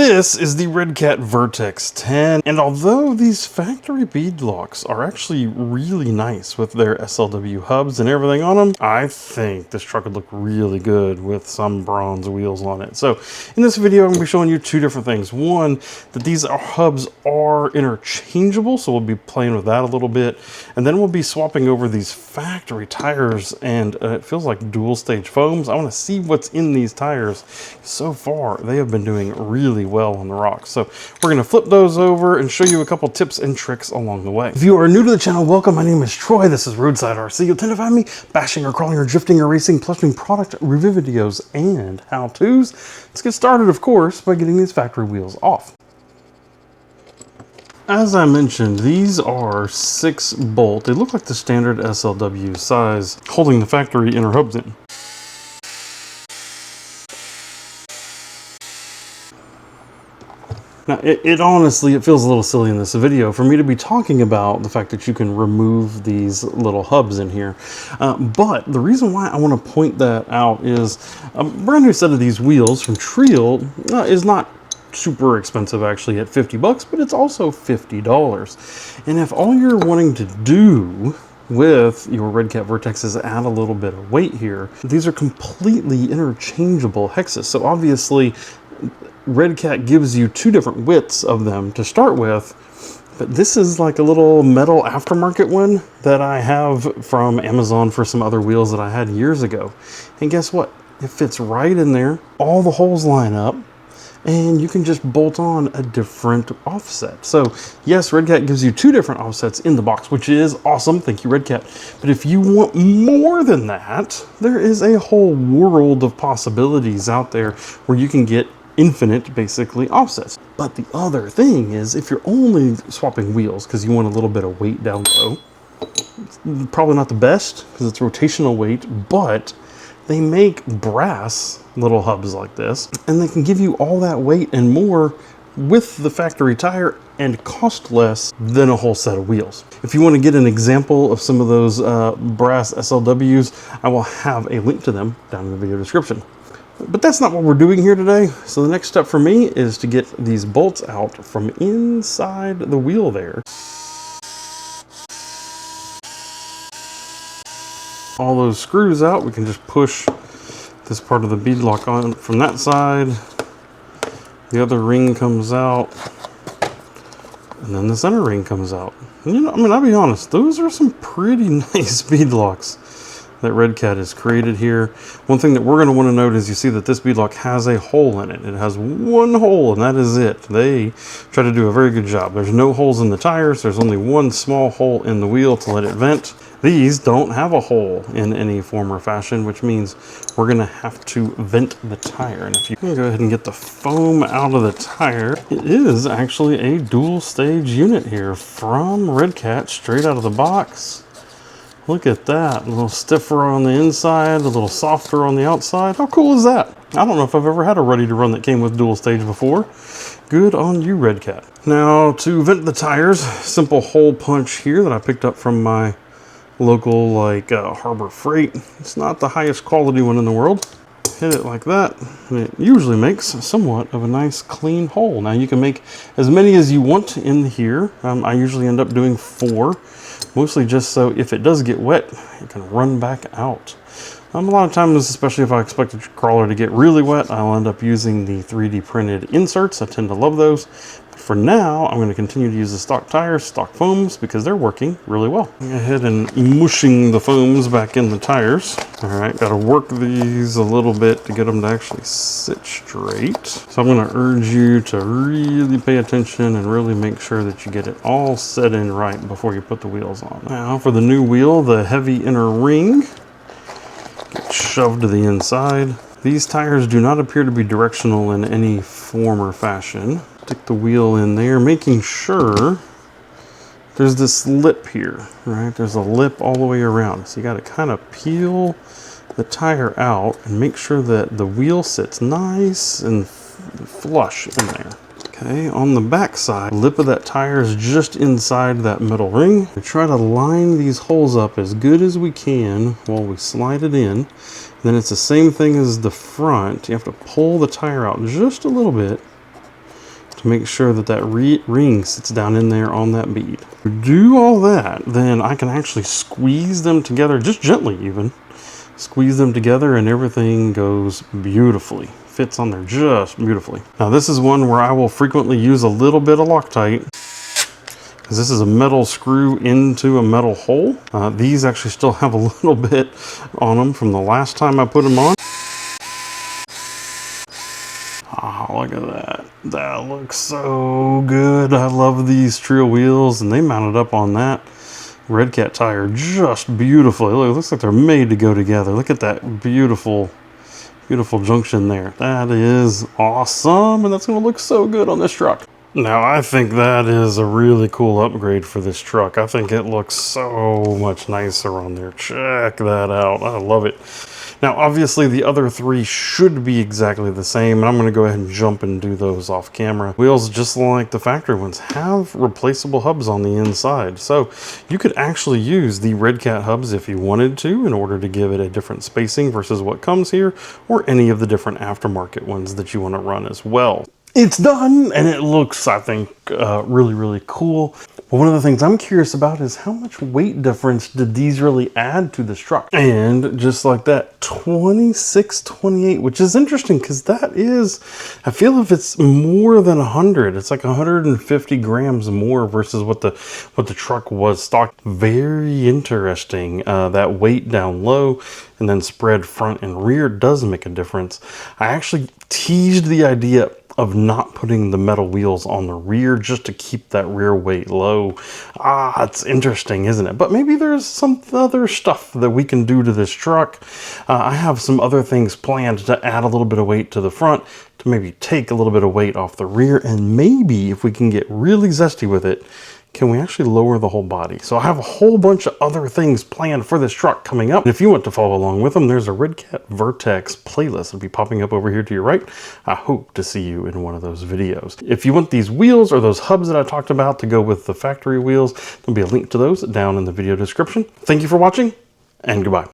This is the Redcat Vertex-10, and although these factory beadlocks are actually really nice with their SLW hubs and everything on them, I think this truck would look really good with some bronze wheels on it. So in this video, I'm going to be showing you two different things. One, that these hubs are interchangeable, so we'll be playing with that a little bit, and then we'll be swapping over these factory tires, and it feels like dual stage foams. I want to see what's in these tires. So far, they have been doing really well on the rocks. So we're going to flip those over and show you a couple tips and tricks along the way. If you are new to the channel, welcome. My name is Troy. This is Roadside RC. You'll tend to find me bashing or crawling or drifting or racing, plus doing product review videos and how-tos. Let's get started, of course, by getting these factory wheels off. As I mentioned, these are 6-bolt. They look like the standard SLW size, holding the factory inner hubs in. Now, it honestly, it feels a little silly in this video for me to be talking about the fact that you can remove these little hubs in here. But the reason why I want to point that out is a brand new set of these wheels from Trio is not super expensive actually at 50 bucks, but it's also $50. And if all you're wanting to do with your Redcat Vertex is add a little bit of weight here, these are completely interchangeable hexes. So obviously, Redcat gives you two different widths of them to start with, but this is like a little metal aftermarket one that I have from Amazon for some other wheels that I had years ago. And guess what? It fits right in there. All the holes line up, and you can just bolt on a different offset. So yes, Redcat gives you two different offsets in the box, which is awesome. Thank you, Redcat. But if you want more than that, there is a whole world of possibilities out there where you can get infinite, basically, offsets. But the other thing is, if you're only swapping wheels because you want a little bit of weight down low, it's probably not the best because it's rotational weight, but they make brass little hubs like this, and they can give you all that weight and more with the factory tire and cost less than a whole set of wheels. If you want to get an example of some of those brass SLWs, I will have a link to them down in the video description. But that's not what we're doing here today. So the next step for me is to get these bolts out from inside the wheel there. All those screws out, we can just push this part of the beadlock on from that side. The other ring comes out, and then the center ring comes out. And, you know, I mean, I'll be honest, those are some pretty nice beadlocks that Redcat has created here. One thing that we're going to want to note is you see that this beadlock has a hole in it. It has one hole, and that is it. They try to do a very good job. There's no holes in the tires. There's only one small hole in the wheel to let it vent. These don't have a hole in any form or fashion, which means we're going to have to vent the tire. And if you can go ahead and get the foam out of the tire, it is actually a dual stage unit here from Redcat, straight out of the box. Look at that, a little stiffer on the inside, a little softer on the outside. How cool is that? I don't know if I've ever had a ready to run that came with dual stage before. Good on you, Redcat. Now to vent the tires, simple hole punch here that I picked up from my local Harbor Freight. It's not the highest quality one in the world. Hit it like that, and it usually makes somewhat of a nice clean hole. Now you can make as many as you want in here. I usually end up doing 4. Mostly just so if it does get wet, it can run back out. A lot of times, especially if I expect the crawler to get really wet, I'll end up using the 3D printed inserts. I tend to love those. But for now, I'm going to continue to use the stock tires, stock foams, because they're working really well. Go ahead and mushing the foams back in the tires. All right, got to work these a little bit to get them to actually sit straight. So I'm going to urge you to really pay attention and really make sure that you get it all set in right before you put the wheels on. Now for the new wheel, the heavy inner ring gets shoved to the inside. These tires do not appear to be directional in any form or fashion. Stick the wheel in there, making sure there's this lip here, right? There's a lip all the way around. So you got to kind of peel the tire out and make sure that the wheel sits nice and flush in there. Okay, on the back side, lip of that tire is just inside that middle ring. We try to line these holes up as good as we can while we slide it in. Then it's the same thing as the front. You have to pull the tire out just a little bit to make sure that that ring sits down in there on that bead. To do all that, then I can actually squeeze them together, just gently even. Squeeze them together and everything goes beautifully. Fits on there just beautifully. Now this is one where I will frequently use a little bit of Loctite, because this is a metal screw into a metal hole. These actually still have a little bit on them from the last time I put them on. Oh, look at that. That looks so good. I love these trio wheels, and they mounted up on that Redcat tire just beautifully. Look, it looks like they're made to go together. Look at that beautiful junction there. That is awesome, and that's going to look so good on this truck. Now, I think that is a really cool upgrade for this truck. I think it looks so much nicer on there. Check that out. I love it. Now, obviously, the other three should be exactly the same, and I'm going to go ahead and jump and do those off camera. Wheels, just like the factory ones, have replaceable hubs on the inside. So you could actually use the Redcat hubs if you wanted to in order to give it a different spacing versus what comes here, or any of the different aftermarket ones that you want to run as well. It's done, and it looks, I think, really, really cool. But one of the things I'm curious about is how much weight difference did these really add to this truck? And just like that, 2628, which is interesting because that is, I feel if it's more than 100, it's like 150 grams more versus what the truck was stock. Very interesting. That weight down low and then spread front and rear does make a difference. I actually teased the idea of not putting the metal wheels on the rear just to keep that rear weight low. It's interesting, isn't it? But maybe there's some other stuff that we can do to this truck. I have some other things planned to add a little bit of weight to the front, to maybe take a little bit of weight off the rear, and maybe if we can get really zesty with it, can we actually lower the whole body? So I have a whole bunch of other things planned for this truck coming up. And if you want to follow along with them, there's a Redcat Vertex playlist that'll be popping up over here to your right. I hope to see you in one of those videos. If you want these wheels or those hubs that I talked about to go with the factory wheels, there'll be a link to those down in the video description. Thank you for watching, and goodbye.